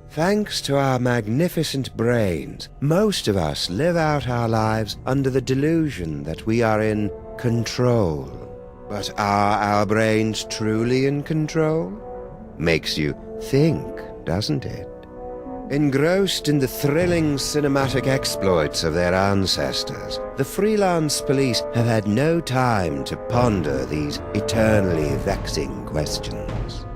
Thanks to our magnificent brains, most of us live out our lives under the delusion that we are in control. But are our brains truly in control? Makes you think, doesn't it? Engrossed in the thrilling cinematic exploits of their ancestors, the freelance police have had no time to ponder these eternally vexing questions.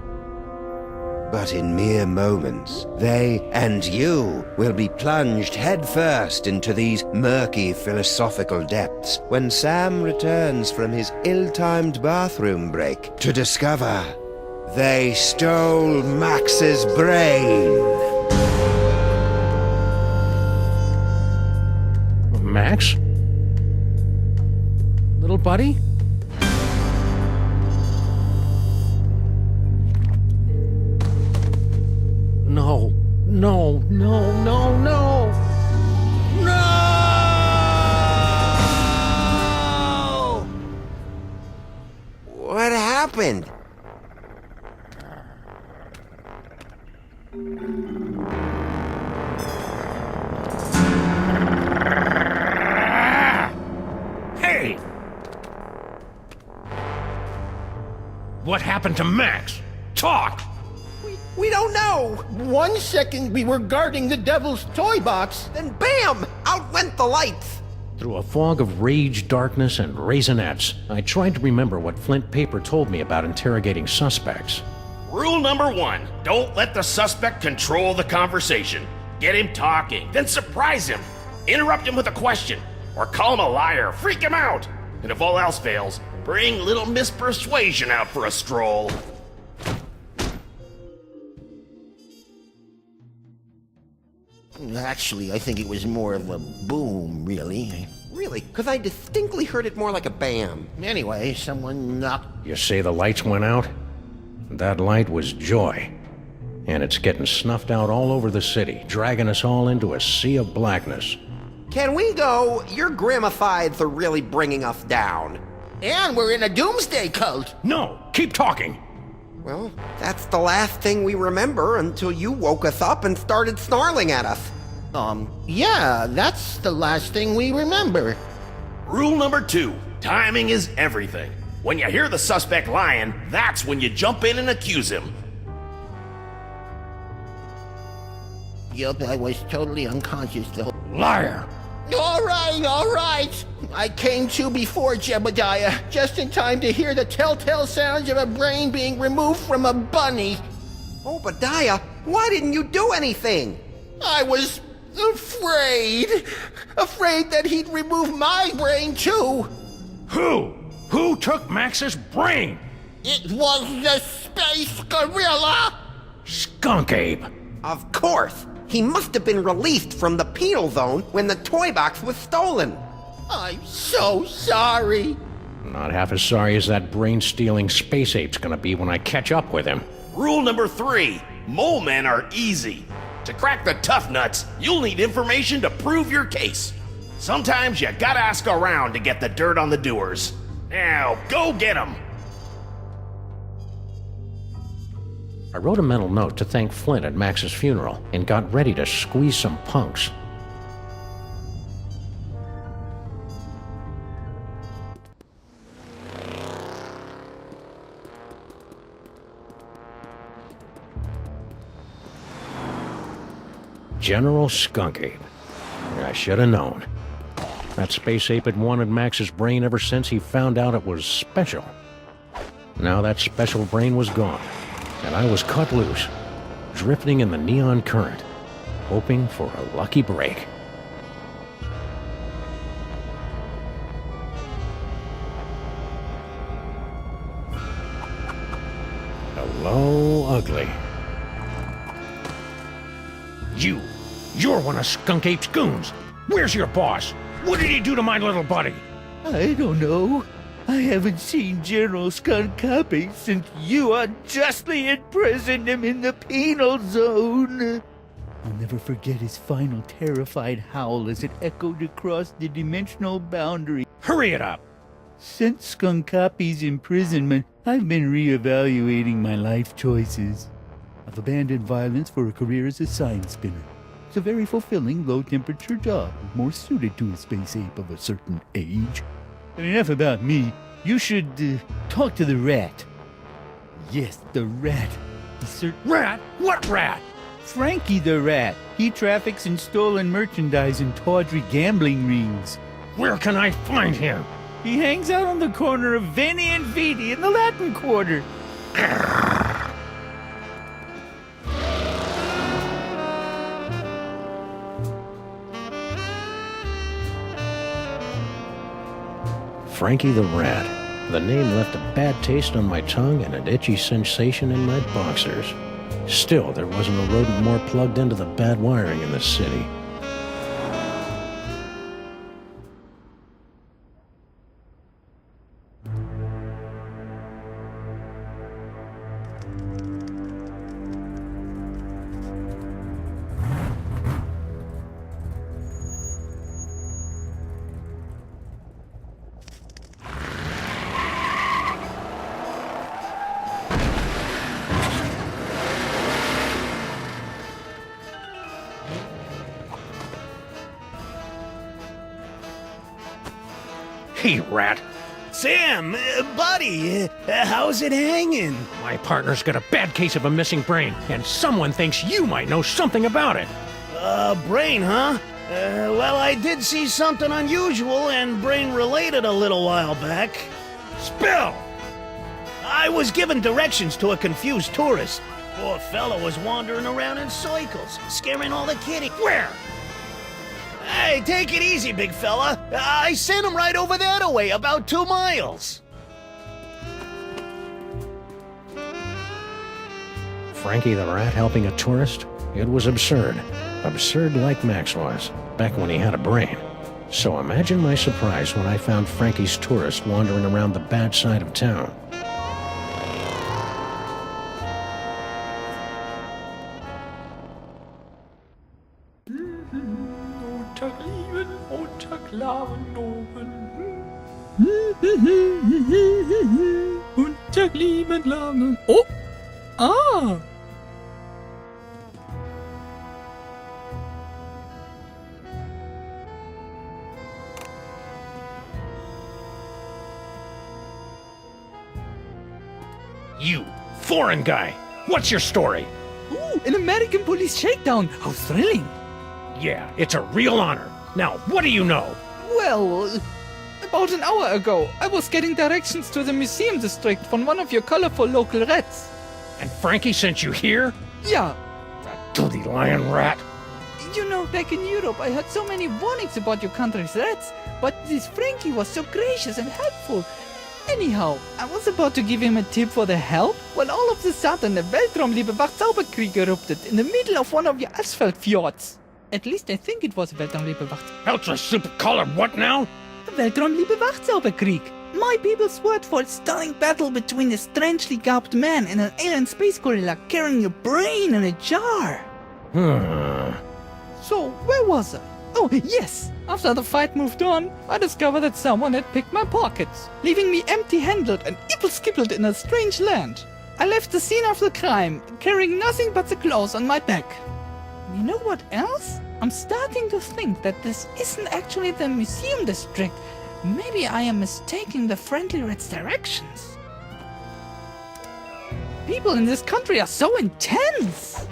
But in mere moments, they and you will be plunged headfirst into these murky philosophical depths when Sam returns from his ill-timed bathroom break to discover they stole Max's brain. Max? Little buddy? No, no, no, no, no! No! What happened? Hey! What happened to Max? Talk! We don't know! 1 second we were guarding the devil's toy box, then BAM! Out went the lights! Through a fog of rage, darkness, and raisinets, I tried to remember what Flint Paper told me about interrogating suspects. Rule number 1, don't let the suspect control the conversation. Get him talking, then surprise him. Interrupt him with a question, or call him a liar, freak him out. And if all else fails, bring little Miss Persuasion out for a stroll. Actually, I think it was more of a boom, really. Really? Because I distinctly heard it more like a bam. Anyway, someone knocked... You say the lights went out? That light was joy. And it's getting snuffed out all over the city, dragging us all into a sea of blackness. Can we go? Your gramifieds are really bringing us down. And we're in a doomsday cult! No! Keep talking! Well, that's the last thing we remember until you woke us up and started snarling at us. Yeah, that's the last thing we remember. Rule number 2, timing is everything. When you hear the suspect lying, that's when you jump in and accuse him. Yup, I was totally unconscious the whole... Liar! All right! I came to before Jebediah, just in time to hear the telltale sounds of a brain being removed from a bunny. Obadiah, why didn't you do anything? I was afraid that he'd remove my brain too. Who? Who took Max's brain? It was the space gorilla. Skunkape. Of course. He must have been released from the penal zone when the toy box was stolen. I'm so sorry. Not half as sorry as that brain-stealing space ape's gonna be when I catch up with him. Rule number 3, mole men are easy. To crack the tough nuts, you'll need information to prove your case. Sometimes you gotta ask around to get the dirt on the doers. Now, go get him! I wrote a mental note to thank Flint at Max's funeral and got ready to squeeze some punks. General Skunkape. I should have known. That space ape had wanted Max's brain ever since he found out it was special. Now that special brain was gone, and I was cut loose, drifting in the neon current, hoping for a lucky break. Hello, ugly. You're one of Skunkape's goons. Where's your boss? What did he do to my little buddy? I don't know. I haven't seen General Skunkape since you unjustly imprisoned him in the penal zone. I'll never forget his final terrified howl as it echoed across the dimensional boundary. Hurry it up! Since Skunkape's imprisonment, I've been reevaluating my life choices. I've abandoned violence for a career as a sign spinner. It's a very fulfilling, low-temperature job, more suited to a space ape of a certain age. But enough about me. You should talk to the rat. Yes, the rat. Rat? What rat? Frankie the rat. He traffics in stolen merchandise and tawdry gambling rings. Where can I find him? He hangs out on the corner of Veni and Vidi in the Latin Quarter. Frankie the Rat. The name left a bad taste on my tongue and an itchy sensation in my boxers. Still, there wasn't a rodent more plugged into the bad wiring in the city. Hey, Rat. Sam, buddy, how's it hanging? My partner's got a bad case of a missing brain, and someone thinks you might know something about it. Brain, huh? Well, I did see something unusual and brain-related a little while back. Spill! I was given directions to a confused tourist. Poor fella was wandering around in circles, scaring all the kitties. Where? Hey, take it easy, big fella. I sent him right over that way, about 2 miles. Frankie the Rat helping a tourist? It was absurd. Absurd like Max was, back when he had a brain. So imagine my surprise when I found Frankie's tourist wandering around the bad side of town. Oh! Ah! You, foreign guy, what's your story? Ooh, an American police shakedown! How thrilling! Yeah, it's a real honor. Now, what do you know? Well, about an hour ago, I was getting directions to the museum district from one of your colorful local rats. And Frankie sent you here? Yeah. That dirty lion rat. You know, back in Europe, I heard so many warnings about your country's rats, but this Frankie was so gracious and helpful. Anyhow, I was about to give him a tip for the help, when all of a sudden a Weltraumliebe Wachzauberkrieg erupted in the middle of one of your asphalt fjords. At least I think it was a Weltraumliebe Wachzauberkrieg. Ultra super color what now? Weltraumliebe Wachzauberkrieg. My people's word for a stunning battle between a strangely garbed man and an alien space gorilla carrying a brain in a jar. So, where was I? Oh, yes! After the fight moved on, I discovered that someone had picked my pockets, leaving me empty-handed and ibble-skibbled in a strange land. I left the scene of the crime, carrying nothing but the clothes on my back. You know what else? I'm starting to think that this isn't actually the museum district. Maybe I am mistaking the Friendly Red's directions. People in this country are so intense!